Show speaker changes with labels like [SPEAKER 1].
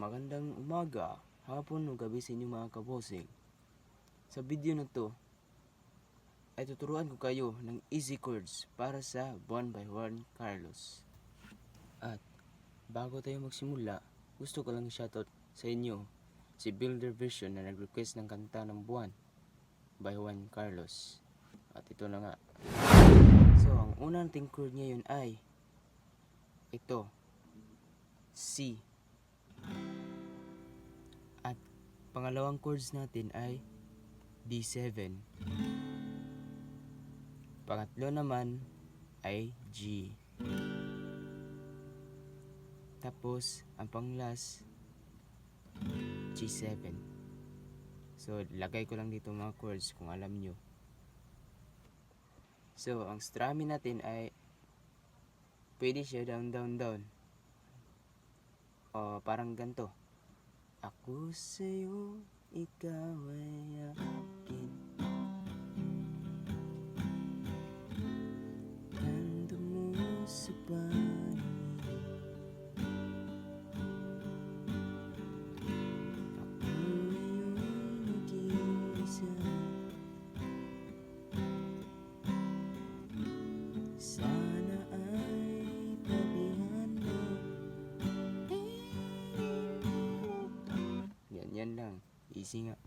[SPEAKER 1] Magandang umaga, hapon o gabi sa inyo mga kabosing. Sa video na to ay tuturuan ko kayo ng easy chords para sa Buwan by Juan Carlos. At bago tayo magsimula, gusto ko lang shoutout sa inyo si Builder Vision na nag-request ng kanta ng Buwan by Juan Carlos. At ito na nga. So ang unang nating chord ngayon ay ito, C. At pangalawang chords natin ay D7. Pangatlo naman ay G. Tapos ang pang-last G7. So lagay ko lang dito mga chords kung alam nyo. So ang strumming natin ay pwede siya down down down. O parang ganito. Ako sa'yo, ikaw ay akin. Ganda mo sa paningin. Ako ngayon nag-iisa. Sana ay tabihan mo. Yan lang. Easy nga.